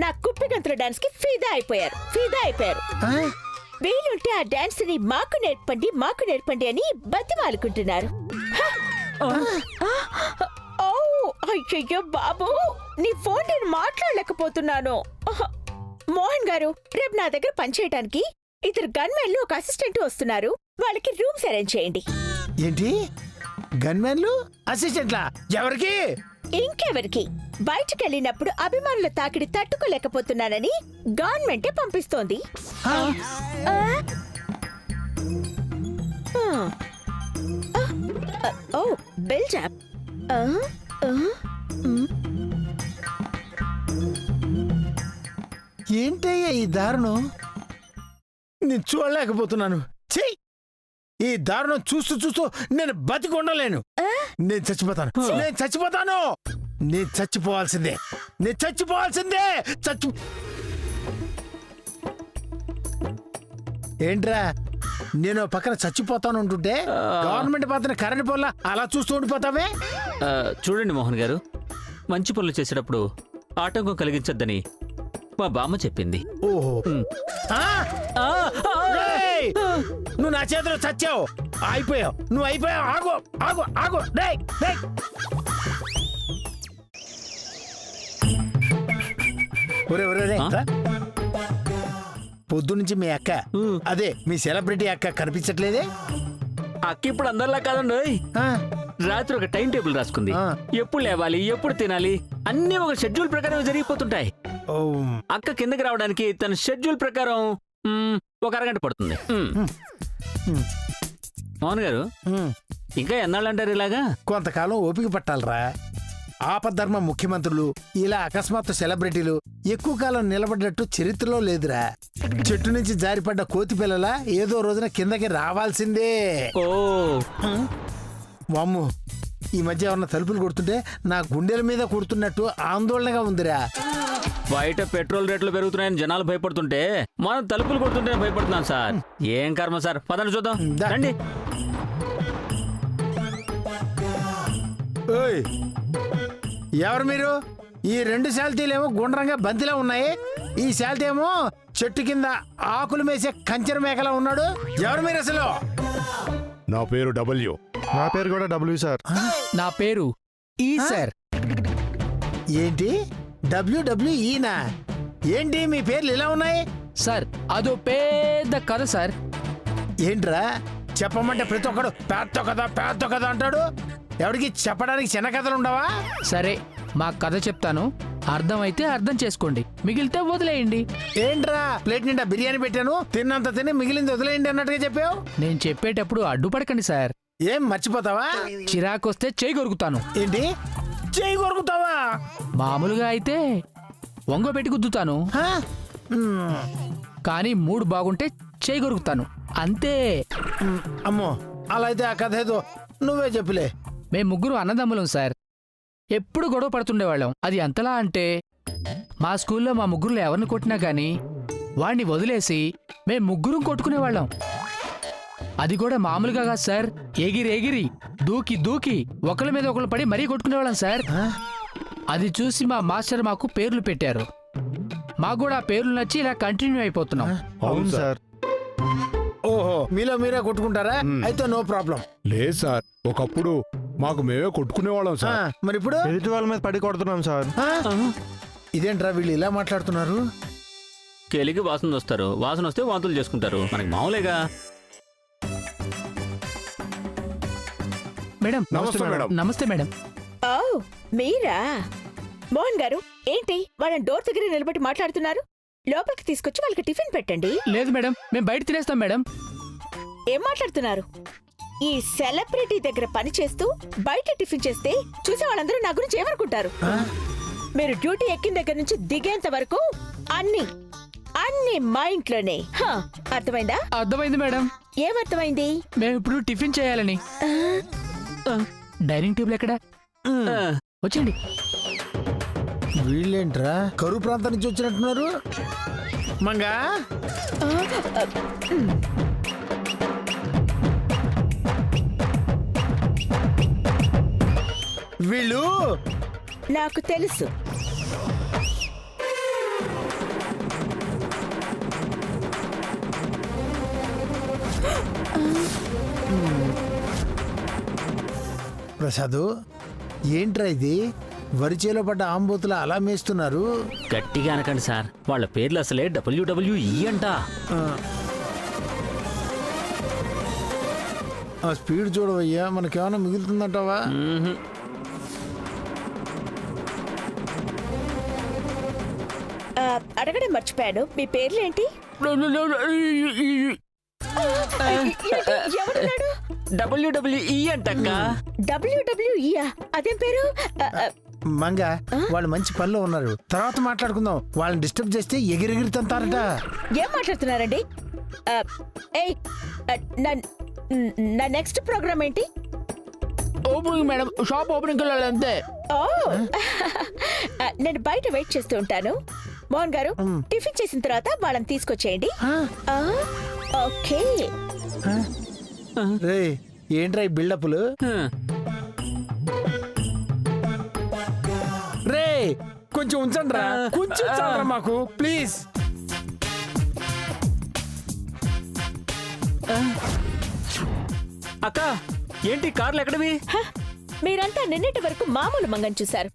నా కుప్పిగంతుల డాన్స్ కి ఫిదా అయిపోయారు. వీలుంటే ఆ డాన్స్ ని మాకు నేర్పండి అని బతిమాలుకుంటున్నారు. అయ్యయ్యో బాబు, నీ ఫోన్ నేను మాట్లాడలేకపోతున్నాను. మోహన్ గారు, రేపు నా దగ్గర పనిచేయడానికి 2 గన్మెన్లు ఒక అసిస్టెంట్ వస్తున్నారు. వాళ్ళకి రూమ్స్ అరేంజ్ చేయండి. ఏంటి, గన్మెన్లు అసిస్టెంట్లా? ఎవరికి? ఇంకెవరికి? బయటకెళ్ళినప్పుడు అభిమానుల తాకిడి తట్టుకోలేకపోతున్నానని గవర్నమెంటే పంపిస్తోంది. ఓ బెల్ జాబ్. ఏంటయ్యా ఈ దారుణం? నేను చూడలేకపోతున్నాను. ఛీ, ఈ దారుణం చూస్తూ నేను బతికి ఉండలేను. నేను చచ్చిపోవాల్సిందే. ఏంట్రా, నేను పక్కన చచ్చిపోతాను అంటుంటే గవర్నమెంట్ పాత్ర కరెంట్ పోల్లా అలా చూస్తూ ఉండిపోతావే? చూడండి మోహన్ గారు, మంచి పనులు చేసేటప్పుడు ఆటంకం కలిగించొద్దని మా బామ్మ చెప్పింది. ఓహో, నువ్వు నా చేతిలో చచ్చావు. నువ్వు అయిపోయావు. ఆగు. పొద్దు నుంచి మీ అక్క, అదే మీ సెలబ్రిటీ అక్క కనిపించట్లేదే? అక్క ఇప్పుడు అందరిలా కాదండి. రాత్రి ఒక టైం టేబుల్ రాసుకుంది. ఎప్పుడు లేవాలి, ఎప్పుడు తినాలి అన్ని ఒక షెడ్యూల్ ప్రకారం జరిగిపోతుంటాయి. అక్క కిందకి రావడానికి తన షెడ్యూల్ ప్రకారం ఒక అరగంట పడుతుంది. మోహన్ గారు, ఇంకా ఎన్నాళ్ళంటారు ఇలాగా? కొంతకాలం ఓపిక పట్టాలరా. ఆపద్ధర్మ ముఖ్యమంత్రులు, ఇలా అకస్మాత్తు సెలబ్రిటీలు ఎక్కువ కాలం నిలబడ్డట్టు చరిత్రలో లేదురా. చెట్టు నుంచి జారిపడ్డ కోతి పిల్లల ఏదో రోజున కిందకి రావాల్సిందే. ఓ వామ్ము, ఈ మధ్య ఎవరన్నా తలుపులు కొడుతుంటే నా గుండెల మీద కొడుతున్నట్టు ఆందోళనగా ఉందిరా. బయట పెట్రోల్ రేట్లు పెరుగుతున్నాయని జనాలు భయపడుతుంటే మనం తలుపులు కొడుతుంటే భయపడుతున్నాం సార్. ఏం కర్మ సార్, పదండి చూద్దాం రండి. ఎవరు మీరు? ఈ 2 శాల్తీలేమో గుండ్రంగా బంతిలా ఉన్నాయి, ఈ శాల్తీ ఏమో చెట్టు కింద ఆకులు మేసే కంచెర మేకలా ఉన్నాడు. ఎవరు మీరు అసలు? నా పేరు డబ్ల్యూ. నా పేరు కూడా డబ్ల్యూ సార్. నా పేరు ఈ సార్. ఏంటి డబ్ల్యూడబ్ల్యూఈనా? ఏంటి మీ పేర్లు ఇలా ఉన్నాయి? సార్ అదో పెద్ద కథ సార్. ఏంట్రా, చెప్పమంటే ప్రతి ఒక్కడు పెద్ద కథ అంటాడు. ఎవరికి చెప్పడానికి చిన్న కథలు ఉండవా? సరే, మా కథ చెప్తాను, అర్థమైతే అర్థం చేసుకోండి, మిగిలితే వదిలేయండి. ఏంట్రా, ప్లేట్ నిండా బిర్యానీ పెట్టాను, తిన్నంత తిని మిగిలింది వదిలేయండి అన్నట్టుగా చెప్పావు. నేను చెప్పేటప్పుడు అడ్డుపడకండి సార్. ఏం మర్చిపోతావా? చిరాకొస్తే చేయి కొరుకుతాను. ఏంటి, చేయి కొరుకుతావా? మామూలుగా అయితే వంగబెట్టి గుద్దుతాను, కానీ మూడు బాగుంటే చేయి కొరుకుతాను, అంతే. అమ్మో, అలా అయితే ఆ కథ ఏదో నువ్వే చెప్పులే. మేం 3 అన్నదమ్ములం సార్. ఎప్పుడు గొడవ పడుతుండేవాళ్ళం. అది ఎంతలా అంటే మా స్కూల్లో మా 3లో ఎవరిని కొట్టినా గాని వాణ్ణి వదిలేసి మేం 3 కొట్టుకునేవాళ్ళం. అది కూడా మామూలుగా కాదు సార్, ఎగిరి దూకి ఒకళ్ళ మీద ఒకళ్ళు పడి మరీ కొట్టుకునేవాళ్ళం సార్. అది చూసి మా మాస్టర్ మాకు పేర్లు పెట్టారు. మాకు కూడా ఆ పేర్లు నచ్చి ఇలా కంటిన్యూ అయిపోతున్నాం. అవును సార్. ఓహో, మీలో మీరే కొట్టుకుంటారా? అయితే నో ప్రాబ్లం. లేదు సార్, ఒకప్పుడు మాకు మేమే కొట్టుకునేవాళ్ళం సార్. మరి ఇప్పుడు ఎదుటి వాళ్ళ మీద పడి కొడుతున్నాం సార్. ఇదేంట్రా వీళ్ళు ఇలా మాట్లాడుతున్నారు? కెలికి వాసన వస్తారు, వాసన వస్తే వాంతులు చేసుకుంటారు, మనకి మామూలేగా. మేడం నమస్తే మేడం. నమస్తే మేడం. ఓ మీరా? మోహన్ గారు, ఏంటి వాళ్ళని డోర్ దగ్గర నిలబెట్టి మాట్లాడుతున్నారు? లోపలికి తీసుకొచ్చి వాళ్ళకి టిఫిన్ పెట్టండి. లేదు మేడం, మేము బయట తినేస్తాం మేడం. ఏం మాట్లాడుతున్నారు? ఈ సెలబ్రిటీ దగ్గర పని చేస్తూ బయట టిఫిన్ చేస్తే చూసే వాళ్ళందరూ నా గురించి ఏమనుకుంటారు? మీరు డ్యూటీ ఎక్కిన దగ్గర నుంచి దిగేంత వరకు అన్ని మా ఇంట్లోనే. అర్థమైందా? అర్థమైంది మేడం. ఏమర్థమైంది? మేము ఇప్పుడు టిఫిన్ చేయాలని. డైనింగ్ టేబుల్ ఎక్కడ? వచ్చండి. వీళ్ళేంట్రా కరువు ప్రాంతం నుంచి వచ్చినట్టున్నారు? మంగా, వీళ్ళు నాకు తెలుసు. ప్రసాదు ఏంట్రా ఇది వరిచేలో పడ్డ ఆంబోతులు అలా మేస్తున్నారు. గట్టిగా అనకండి సార్, వాళ్ళ పేర్లు అసలే WWE అంట. ఆ స్పీడ్ చూడవయ్యా, మనకేమైనా మిగులుతుందంటావా? మ్మ్హ్. అడగడం మర్చిపోయాను, మీ పేర్లు ఏంటి? ఎవరున్నాడు? WWE అంటక్క. WWE అదేం పేరు? మంగ, వాళ్ళు మంచి పనిలో ఉన్నారు, తర్వాత మాట్లాడుకుందాం. వాళ్ళని డిస్టర్బ్ చేస్తే ఎగిరెగిరి తంతారట. ఏం మాట్లాడుతున్నారండి? ఏయ్, నా నెక్స్ట్ ప్రోగ్రామ్ ఏంటి? ఓపెనింగ్ మేడం, షాప్ ఓపెనింగ్ వెళ్ళాలి అంతే. ఓ నేను బయట వెయిట్ చేస్తూ ఉంటాను. మోహన్ గారు, టిఫిన్ చేసిన తర్వాత వాళ్ళని తీసుకొచ్చేయండి. ఆ, ఓకే. రే ఏంట్రా ఈ బిల్డప్లు? రే కొంచెం ఉంచండి రా, కొంచెం ఉంచండి మాకు ప్లీజ్. అక్క, ఏంటి కార్లు ఎక్కడవి? మీరంతా నిన్నటి వరకు మామూలు మంగని చూశారు,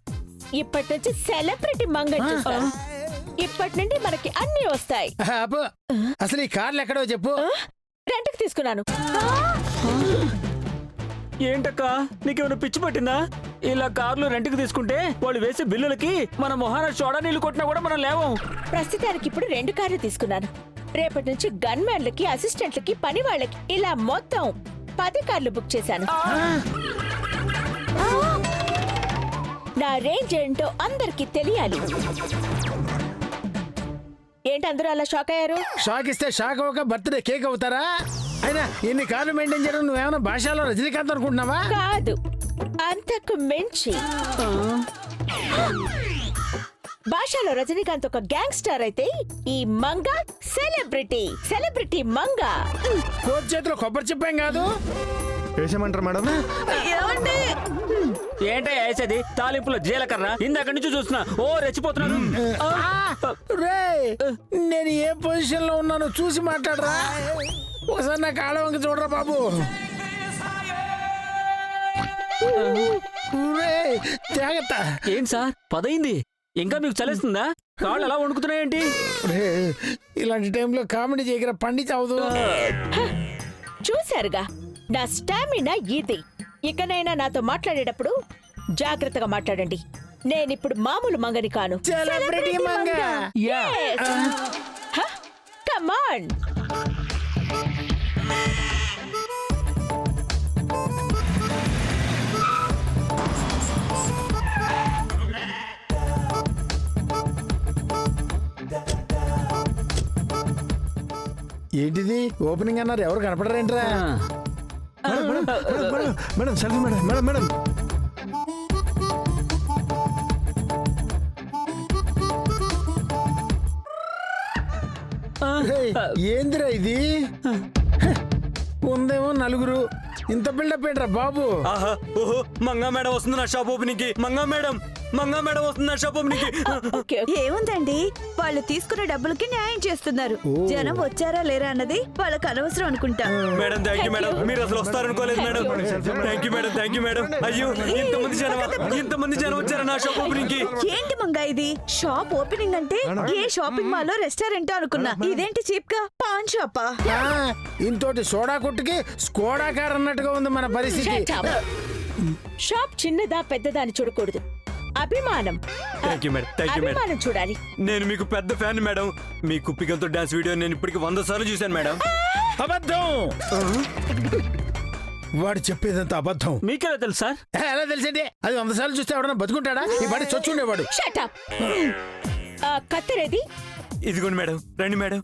ఇప్పటి నుంచి సెలబ్రిటీ మంగని చూస్తారు. ఇప్పటి నుండి మనకి అన్ని వస్తాయి. అబ్బో, అసలు ఈ కార్లు ఎక్కడో చెప్పు. రెంట్కి తీసుకున్నాను. ఏంటక్క, నీకేమైనా పిచ్చి పట్టిందా? ఇలా కార్లు రెంట్కి తీసుకుంటే వాళ్ళు వేసే బిల్లులకి మన మొహాన సోడా నీళ్లు కొట్టినా కూడా మనం లేవం. ప్రస్తుతానికి ఇప్పుడు 2 కార్లు తీసుకున్నాను. రేపటి నుంచి గన్మ్యాన్లకి, అసిస్టెంట్లకి, పని వాళ్ళకి ఇలా మొత్తం 10 కార్లు బుక్ చేశాను. నా రేంజ్ ఏంటో అందరికి తెలియాలి. ఏంటి అందరూ అలా షాక్ అయ్యారు? షాక్ ఇస్తే షాక్ అవ్వక బర్త్డే కేక్ అవుతారా? అయినా ఇన్ని కార్లు మెయింటైన్ చేయడం నువ్వేమైనా భాషలో రజనీకాంత్ అనుకుంటున్నావా? కాదు, అంతకు మించి. భాషలో రజనీకాంత్ ఒక గ్యాంగ్స్టర్ అయితే ఈ మంగ సెలబ్రిటీ మంగ. కోచ్ చేతిలో కొబ్బరి చెప్పాం కాదు. వేసేయమంటారా మేడం? ఏమండి? ఏంటో వేసేది? తాలింపులో జీలకర్ర ఇందాక నుంచి చూస్తున్నా, ఓ రెచ్చిపోతున్నాను. రే నేను ఏ పొజిషన్ లో ఉన్నానో చూసి మాట్లాడరా. ఒకసారి నా కాళ్ళ వంక చూడరా బాబు. జాగ్రత్త. ఏంటి సార్, 10 అయింది, ఇంకా మీకు చలేస్తుందా? కాళ్ళు ఎలా వణుకుతున్నాయేంటి? ఇలాంటి టైంలో కామెడీ చేయగల పండిత అవదు. చూశారుగా నా స్టామినా ఇది. ఇకనైనా నాతో మాట్లాడేటప్పుడు జాగ్రత్తగా మాట్లాడండి. నేనిప్పుడు మామూలు మంగని కాను, సెలబ్రిటీ మంగ. Come on. ఏంటిది ఓపెనింగ్ అన్నారు, ఎవరు కనపడరేంట్రా? Madam selfie madam, madam madam. ఏందిరా ఇది? ఉందేమో నలుగురు, ఇంత బిల్డప్ ఏంట్రా బాబు? ఆహా, ఓహో, మంగా మేడం వస్తుంది నా షాప్ ఓపెనింగ్ కి. మంగా మేడం వస్తుంది నా షాప్ ఓపెనింగ్ కి. ఓకే, ఏముందండి, వాళ్ళు తీసుకున్న డబ్బులకి న్యాయం చేస్తున్నారు. జనం వచ్చారా లేరా అన్నది వాళ్ళకి అనవసరం అనుకుంటా. మేడం థ్యాంక్ యూ మేడం, మీరు అసలు వస్తారనుకోలేదు మేడం. Thank you madam. అయ్యో, ఇంతమంది జనం వచ్చారా నా షాప్ ఓపెనింగ్ కి? ఏంటి మంగా ఇది? షాప్ ఓపెనింగ్ అంటే ఏ షాపింగ్ మాల్ లో రెస్టారెంట్ అనుకున్నా, ఇదేంటి చీప్ గా పాన్ షాపా? ఇంతోటి సోడా కొట్టుకి స్కోడా కార్ అన్నట్టుగా ఉంది మన పరిస్థితి. Shut up. షాప్ చిన్నదా పెద్దదా అని చూడకూడదు, అభిమానం. Thank you madam. అభిమానం చూడాలి. నేను మీకు పెద్ద ఫ్యాన్ మేడం. మీ కుప్పిగంతో డాన్స్ వీడియో నేను ఇప్పటికి 100 సార్లు చూశాను మేడం. అబద్ధం. వాడు చెప్పేదంతా అబద్ధం. మీకెలా తెలుసు సార్? ఎలా తెలిసింది? అది 100 సార్లు చూస్తే ఎవడన్నా బతుకుంటాడా? ఈ బడి చొచ్చుండేవాడు. Shut up. కత్తెరేది? ఇదిగోండి మేడం, రండి మేడం.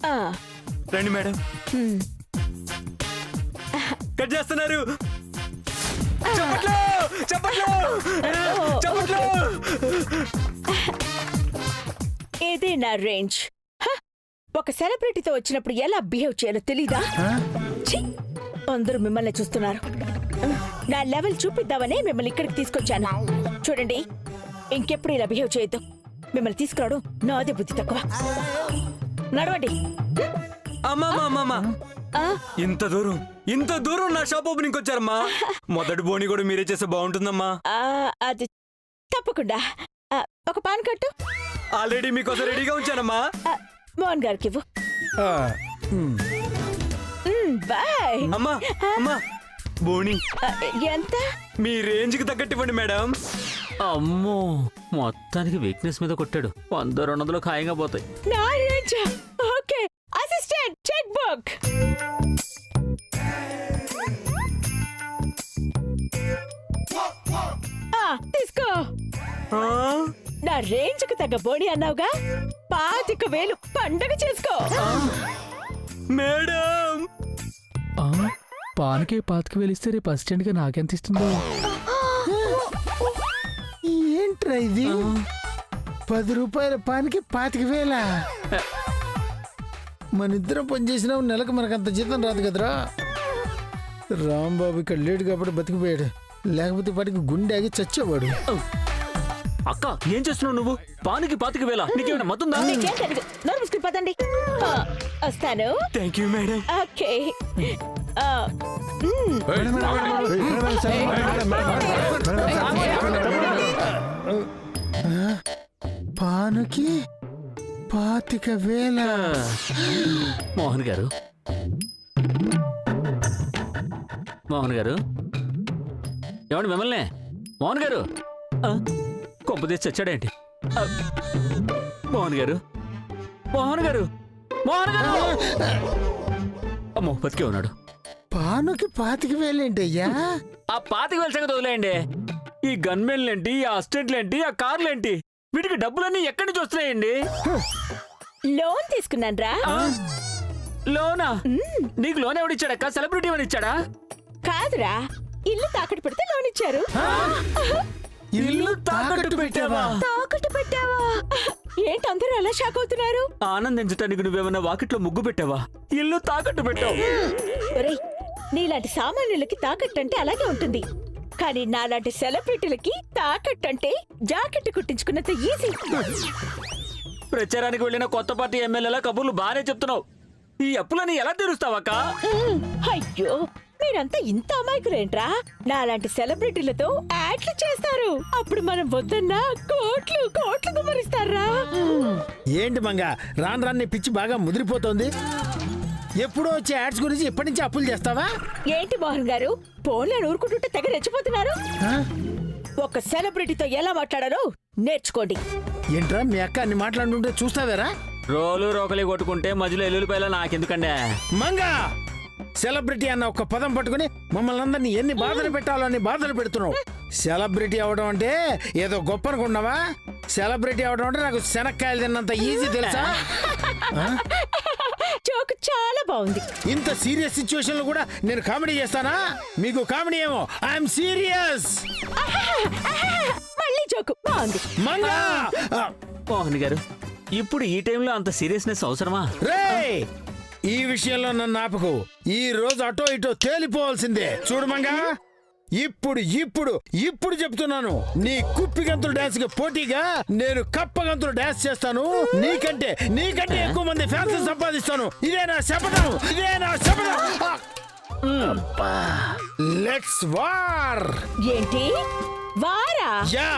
రండి మేడం. కట్ చేస్తున్నారు. ఇదే నా రేంజ్. ఒక సెలబ్రిటీతో వచ్చినప్పుడు ఎలా బిహేవ్ చేయాలో తెలీదా? ఛీ! అందరూ మిమ్మల్ని చూస్తున్నారు. నా లెవెల్ చూపిద్దామనే మిమ్మల్ని ఇక్కడికి తీసుకొచ్చాను. చూడండి, ఇంకెప్పుడు ఇలా బిహేవ్ చేయొద్దు. మిమ్మల్ని తీసుకురావడం నాదే బుద్ధి తక్కువ. నడవండి. అమ్మా ఇంత దూరం నా షాప్ ఓపెనింగ్ వచ్చారమ్మా. మొదటి బోని కూడా మీరే చేస్తే బాగుంటుందమ్మా. అది తప్పకుండా. ఒక పాన్ కట్టు. ఆల్రెడీ మీకోసం రెడీగా ఉంచానమ్మా. మోహన్ గారికి ఇవ్వు. బాయ్. అమ్మా అమ్మా బోని ఎంత? మీ రేంజ్ కి తగ్గట్టు ఇవ్వండి మేడం. అమ్మో, మొత్తానికి వీక్నెస్ మీద కొట్టాడు. 100-200 ఖాయంగా పోతాయి. నా range. Okay assistant, cheque book. తీసుకో. నా రేంజ్ కు తగ్గ బోడి అన్నావుగా, 25,000 పండగ చేసుకో. మేడం పాన్కి 25,000 ఇస్తే రేపు అసిస్టెంట్ గా నాకెంత ఇస్తుందో. ఏంట్రా ఇది? 10 రూపాయల పానికి 25,000. మన ఇద్దరం పనిచేసినా నెలకు మనకంత జీతం రాదు కదరా. రాంబాబు ఇక్కడ లేడు కాబట్టి బతికిపోయాడు, లేకపోతే వాటికి గుండె ఆగి చచ్చేవాడు. అక్క, ఏం చేస్తున్నావు నువ్వు? పానికి 25,000 నీకేమైనా మతుందా? మీకేం తెలీదు. నోరు మూసుకుని పదండి. వస్తాను. Thank you madam. ఓకే. పానుకి 25,000. మోహన్ గారు, మోహన్ గారు, ఏమండి మిమ్మల్ని? మోహన్ గారు, కొంపదీసి చచ్చాడేంటి? మోహన్ గారు, మోహన్ గారు, మోహన్ గారు! అమ్మో, బతికే ఉన్నాడు. పానుకి 25,000 ఏంటయ్యా? ఆ 25,000 సంగతి వదిలేయండి. ఈ గన్మెన్లేంటి, ఈ అసిస్టెంట్లేంటి, ఆ కార్లేంటి, వీటికి డబ్బులన్నీ ఎక్కడి నుంచి వస్తున్నాయండి? లోన్ తీసుకున్నాను రా. లోనా? నీకు లోన్ ఎవడిచ్చాడక్క? సెలబ్రిటీ అని ఇచ్చాడా? కాదురా, ఇల్లు తాకట్టు పెడితే లోన్ ఇచ్చారు. ఇల్లు తాకట్టు పెట్టావా? తాకట్టు పెట్టావా? ఏంటి అందరూ అలా షాక్ అవుతున్నారు? ఆనందించటానికి నువ్వేమన్నా వాకిట్లో ముగ్గు పెట్టావా? ఇల్లు తాకట్టు పెట్టావు. ఒరేయ్, నీలాంటి సామాన్యులకి తాకట్టంటే అలాగే ఉంటుంది, కానీ నాలాంటి సెలబ్రిటీలకి తాకట్టంటే జాకెట్ కుట్టించుకున్నంత ఈజీ. ప్రచారానికి వెళ్ళిన కొత్త పార్టీ ఎమ్మెల్యేల కబుర్లు బానే చెప్తున్నావు. ఈ అప్పులని ఎలా తీరుస్తావక్క? అయ్యో, మీరంతా ఇంత అమాయకులేంట్రా? నాలాంటి సెలబ్రిటీలతో యాడ్లు చేస్తారు, అప్పుడు మనం వద్దన్నా కోట్లు కోట్లు కుమరిస్తారా. ఏంటి మంగ, రాను రాన్ని పిచ్చి బాగా ముదిరిపోతోంది. ఎప్పుడో వచ్చే యాడ్స్ గురించి ఇప్పటి నుంచి అప్పులు చేస్తావా? ఏంటి మోహన్ గారు, ఫోన్లో ఊరుకుంటుంటే తెగ రెచ్చిపోతున్నారు. ఒక సెలబ్రిటీతో ఎలా మాట్లాడాలో నేర్చుకోండి. ఏంట్రా మీ అక్క అన్ని మాట్లాడుతుంటే చూస్తావేరా? రోలు రోకలి కొట్టుకుంటే మధ్యలో ఎల్లుల్లిపాయల నాకెందుకండే? మంగా, సెలబ్రిటీ అన్న ఒక పదం పట్టుకుని మమ్మల్ని అందరినీ ఎన్ని బాధలు పెట్టాలో అన్ని బాధలు పెడుతున్నావు. సెలబ్రిటీ అవడం అంటే ఏదో గొప్ప అనుకున్నావా? సెలబ్రిటీ అవడం అంటే నాకు శనక్కాయలు తిన్నంత ఈజీ తెలుసా? జోక్ చాలా బాగుంది. ఇంత సీరియస్ సిచ్యువేషన్ లో కూడా నేను కామెడీ చేస్తానా? మీకు కామెడీ ఏమో, ఐఎమ్ సీరియస్. మళ్ళీ జోకు బాగుంది. మంగా, మోహన్ గారు, ఇప్పుడు ఈ టైంలో అంత సీరియస్నెస్ అవసరమా? రేయ్, ఈ విషయంలో నన్ను ఆపకు. ఈ రోజు అటో ఇటో తేలిపోవాల్సిందే. చూడు మంగా, ఇప్పుడు ఇప్పుడు ఇప్పుడు చెప్తున్నాను, నీ కుప్పి గంతులు డాన్స్ కి పోటీగా నేను కప్ప గంతులు డాన్స్ చేస్తాను. నీకంటే ఎక్కువ మంది ఫ్యాన్స్ సంపాదిస్తాను. ఇదే నా శపథం, ఇదే నా శపథం. Let's war. ఏంటి వారా? యా,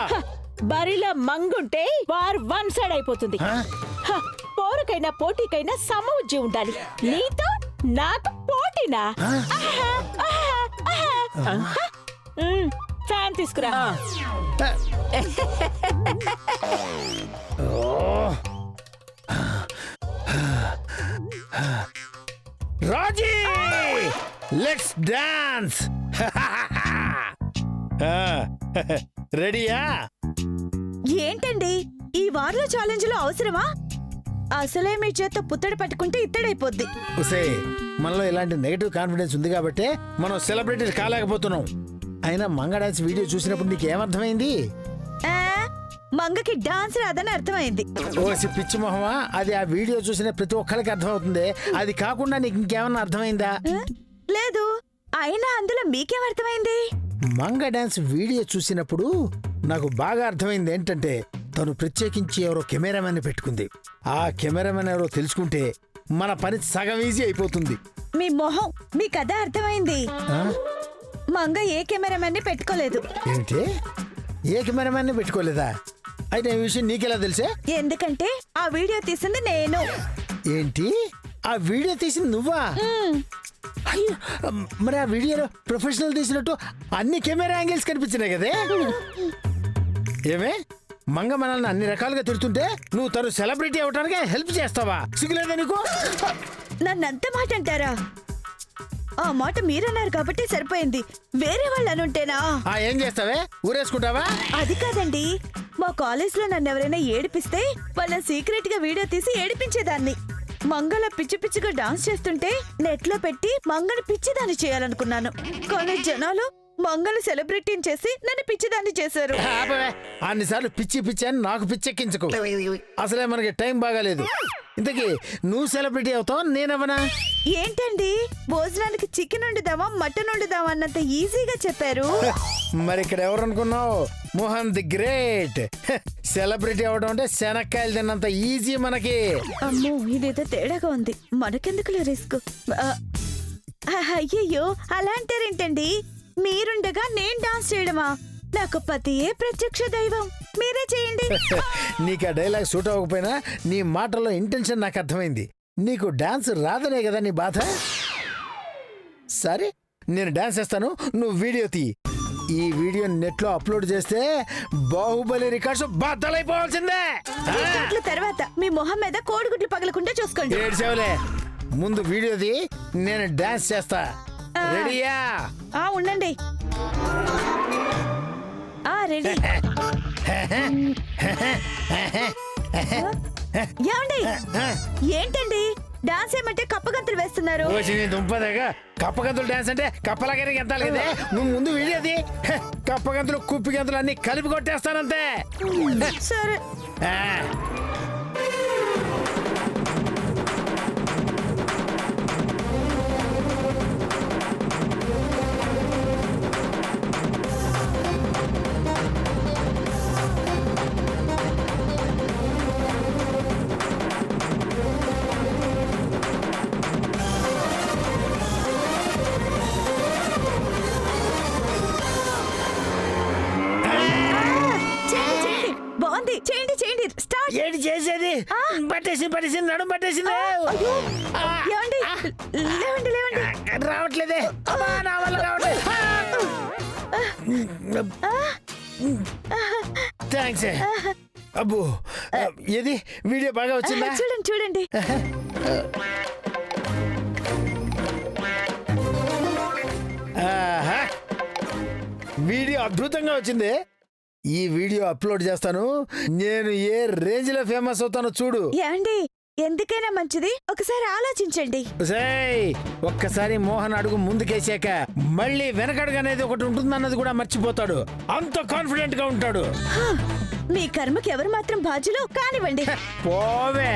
బరిలో మంగుంటే వార్ వన్ సైడ్ అయిపోతుంది. పోరుకైనా పోటీకైనా సమవుజ్జి ఉండాలి. నీతో నాకు పోటీనా? ఫ్యాన్ తీసుకురా. రాజీ, లెట్స్ డాన్స్. రెడీయా? ఏంటండి ఈ వార్లో ఛాలెంజ్లో అవసరమా? అసలే మీ చేత్తో పుత్తడి పట్టుకుంటే ఇత్తడైపోద్ది. ఉసే, మనలో ఇలాంటి నెగటివ్ కాన్ఫిడెన్స్ ఉంది కాబట్టి మనం సెలబ్రిటీలు కాలేకపోతున్నాం. అయినా మంగ డాన్స్ వీడియో చూసినప్పుడు నీకు ఏమర్థమైంది? ఆ, మంగకి డాన్స్ రాదని అర్థమైంది. ఓసి పిచ్చి మొహమా, అది ఆ వీడియో చూసిన ప్రతి ఒక్కరికి అర్థమవుతుంది. అది కాకుండా నీకు ఇంకేమన్నా అర్థమైందా? లేదు, అయినా అందులో మీకేం అర్థమైంది? మంగ డాన్స్ వీడియో చూసినప్పుడు నాకు బాగా అర్థమైంది ఏంటంటే, తను ప్రత్యేకించి ఎవరో కెమెరామెన్ పెట్టుకుంది. ఆ కెమెరామెన్ ఎవరో తెలుసుకుంటే మన పని సగం ఈజీ అయిపోతుంది. మీ మొహం మీ కథ అర్థమైంది. ఆ? మంగ ఏ కెమెరామెన్ ని పెట్టుకోలేదు. ఏంటి ఏ కెమెరామెన్ పెట్టుకోలేదా? అయితే ఈ విషయం నీకెలా తెలిసే? ఎందుకంటే ఆ వీడియో తీసింది నేను. ఏంటి ఆ వీడియో తీసింది నువ్వా? అయ్యో, మరి ఆ వీడియోలో ప్రొఫెషనల్ తీసినట్టు అన్ని కెమెరా యాంగిల్స్ కనిపించినాయి కదే. ఏమే మంగ మనల్ని అన్ని రకాలుగా తిడుతుంటే నువ్వు తను సెలబ్రిటీ అవడానికి హెల్ప్ చేస్తావా? సిగ్గులేదా నీకు? నన్నంత మాట అంటారా? ఆ మాట మీరన్నారు కాబట్టి సరిపోయింది. వేరే వాళ్ళు అనుంటేనా? ఏం చేస్తావే? ఊరేసుకుంటావా? అది కాదండి, మా కాలేజ్ లో నన్ను ఎవరైనా ఏడిపిస్తే వాళ్ళ సీక్రెట్ గా వీడియో తీసి ఏడిపించేదాన్ని. మంగళ పిచ్చి పిచ్చిగా డాన్స్ చేస్తుంటే నెట్ లో పెట్టి మంగని పిచ్చిదాన్ని చేయాలనుకున్నాను. కానీ జనాలు మంగళ సెలబ్రిటీని చేసి నన్ను పిచ్చిదాన్ని చేశారు. ఆపవే. అన్నిసార్లు పిచ్చి పిచ్చి అని నాకు పిచ్చెక్కించకు. అసలే మనకి టైం బాగాలేదు. ఇంతకీ నువ్వు సెలబ్రిటీ అవుతావు, నేనవనా? ఏంటండి భోజనానికి చికెన్ వండుదామా మటన్ వండుదామా అన్నంత ఈజీగా చెప్పారు. మరి ఇక్కడ ఎవరు అనుకున్నావు? Mohan the great. సెలబ్రిటీ అవడం అంటే శనక్కాయలు తిన్నంత ఈజీ మనకి. అమ్మో ఇదేదో తేడాగా ఉంది. మనకెందుకులే రిస్క్. అయ్యయ్యో అలా అంటారేంటండి? మీరుండగా నేను డాన్స్ చేయడమా? నాకు పతియే ప్రత్యక్ష దైవం. మీరే చేయండి. నీకు ఆ డైలాగ్ సూట్ అవ్వకపోయినా నీ మాటల్లో ఇంటెన్షన్ నాకు అర్థమైంది. నీకు డాన్స్ రాదనే కదా నీ బాధ. సరే నేను డాన్స్ చేస్తాను, నువ్వు వీడియో తీ. ఈ వీడియో నెట్ లో అప్లోడ్ చేస్తే బాహుబలి రికార్డ్స్ బద్దలైపోవాల్సిందే. రికార్డుల తర్వాత మీ మొహం మీద కోడిగుడ్లు పగలకుండా చూసుకోండి. ఏడ్చేవులే, ముందు వీడియో తీ, నేను డాన్స్ చేస్తా. రెడీయా? ఉండండి. రెడీ. ఏమండి ఏంటండి డాన్స్ ఏమంటే కప్పగంతులు వేస్తున్నారు? దుంపదగా కప్పగంతులు డాన్స్ అంటే కప్పలాగానే గంతాలి కదే. నువ్వు ముందు వీడియోది. కప్పగంతులు కుప్పి గంతులు అన్ని కలిపి కొట్టేస్తానంతే. సరే. బాగుంది. చేయండి చేయండి. స్టార్ట్. ఏంటి చేసేది? పట్టేసి నడుము పట్టేసింది. ఏమండి లేవండి లేవండి. రావట్లేదే. అమ్మా, నా వల్ల రావట్లేదు. థ్యాంక్స్. అబ్బో, ఏది వీడియో బాగా వచ్చిందా? చూడండి చూడండి. వీడియో అద్భుతంగా వచ్చింది. ఈ వీడియో అప్లోడ్ చేస్తాను. నేను ఏ రేంజ్ లో ఫేమస్ అవుతానో చూడు. ఏమండి ఎందుకైనా మంచిది ఒకసారి ఆలోచించండి. ఒక్కసారి మోహన్ అడుగు ముందుకేసాక మళ్ళీ వెనకడుగు అనేది ఒకటి ఉంటుందన్నది కూడా మర్చిపోతాడు. అంత కాన్ఫిడెంట్ గా ఉంటాడు. మీ కర్మకి ఎవరు మాత్రం బాధ్యులు కానివ్వండి. పోవే.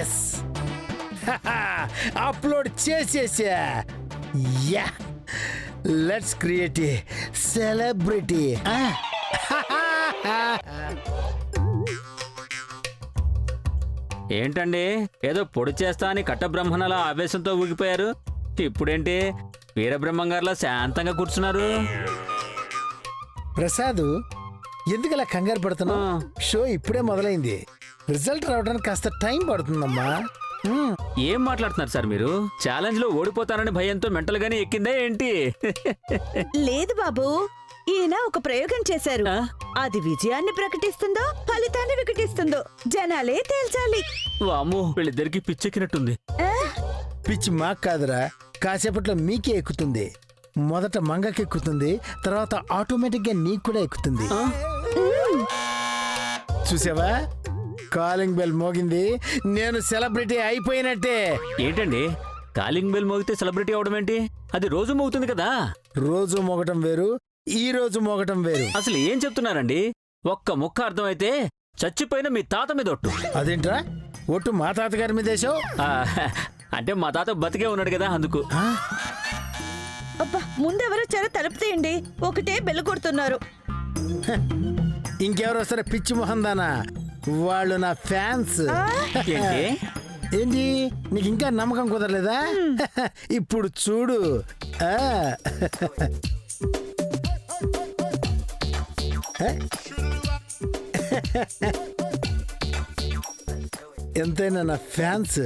ఎస్, అప్లోడ్ చేసేసా. Yeah, let's create a celebrity. ఏంటండి ఏదో పొడి చేస్తా అని కట్టబ్రహ్మణలా ఆవేశంతో ఊగిపోయారు. ఇప్పుడేంటి వీరబ్రహ్మం గారిలా శాంతంగా కూర్చున్నారు? ప్రసాద్, ఎందుకలా కంగారు పడుతున్నావు? షో ఇప్పుడే మొదలైంది. రిజల్ట్ రావడానికి కాస్త టైం పడుతుందమ్మా. ఏం మాట్లాడుతున్నారు సార్ మీరు? ఛాలెంజ్ లో ఓడిపోతానని భయంతో మెంటల్ గానీ ఎక్కిందా ఏంటి? లేదు బాబు, ఈయన ఒక ప్రయోగం చేశారు. అది విజయాన్ని ప్రకటిస్తుందో ఫలితాన్ని వికటిస్తుందో జనాలే తేల్చాలి. వామ్మో, వీళ్ళిద్దరికి పిచ్చెక్కినట్టుంది. పిచ్చి మాకు కాదురా, కాసేపట్లో మీకే ఎక్కుతుంది. మొదట మంగకి ఎక్కుతుంది, తర్వాత ఆటోమేటిక్ గా నీకు కూడా ఎక్కుతుంది. చూసావా, కాలింగ్ బెల్ మోగింది. నేను సెలబ్రిటీ అయిపోయినట్టే. ఏంటండి కాలింగ్ బెల్ మోగితే సెలబ్రిటీ అవడం ఏంటి? అది రోజు మోగుతుంది కదా. రోజు మోగటం వేరు, ఈ రోజు మోగటం వేరు. అసలు ఏం చెప్తున్నారండి? ఒక్క ముక్క అర్థమైతే చచ్చిపోయిన మీ తాత మీద ఒట్టు. అదేంట్రా, ఒట్టు మా తాతగారి మీద వేసావు? అంటే మా తాత బతికే ఉన్నాడు కదా, అందుకు. అబ్బా, ముందెవరొచ్చారో తలుపు తీయండి. ఒకటే బెల్లు కొడుతున్నారు. ఇంకెవరు వస్తారా పిచ్చి మొహం దానా? వాళ్ళు నా ఫ్యాన్స్. ఏంటి ఏంటి నీకు ఇంకా నమ్మకం కుదరలేదా? ఇప్పుడు చూడు. ఆ. ఎంతైనా నా ఫ్యాన్స్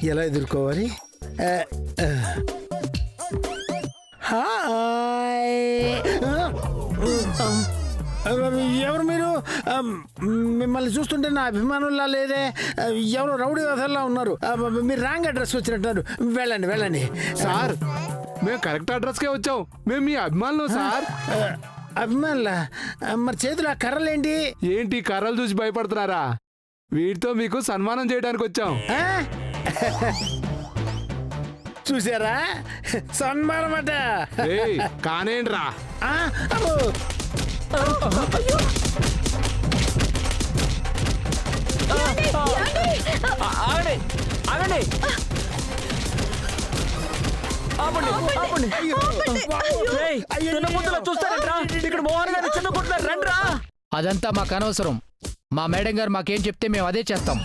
ఎలా ఎదుర్కోవాలి? హాయ్. ఎవరు మీరు? మిమ్మల్ని చూస్తుంటే నా అభిమానుల్లా లేదే. ఎవరు రౌడీ వ్యవహారంలో ఉన్నారు. మీరు రాంగ్ అడ్రస్ వచ్చినట్టు. వెళ్ళండి వెళ్ళండి. సార్ మేము కరెక్ట్ అడ్రస్కే వచ్చాం. మేము మీ అభిమానులు సార్. అభిమానులా? మరి చేతులు ఆ కర్రలేంటి? ఏంటి కర్రలు చూసి భయపడుతున్నారా? వీటితో మీకు సన్మానం చేయడానికి వచ్చాం. ఆ? చూసారా సన్మానం అట. కానేంట్రా. అమ్మో. ఆగండి ఆగండి ఆపండి ఆపండి. ఏయ్, చిన్న ముద్దలా చూస్తారంట్రా? ఇక్కడ మోహన్ గారు చిన్న కొట్టున్నారు రండ్రా. అదంతా మాకు అనవసరం. మా మేడం గారు మాకేం చెప్తే మేము అదే చేస్తాం.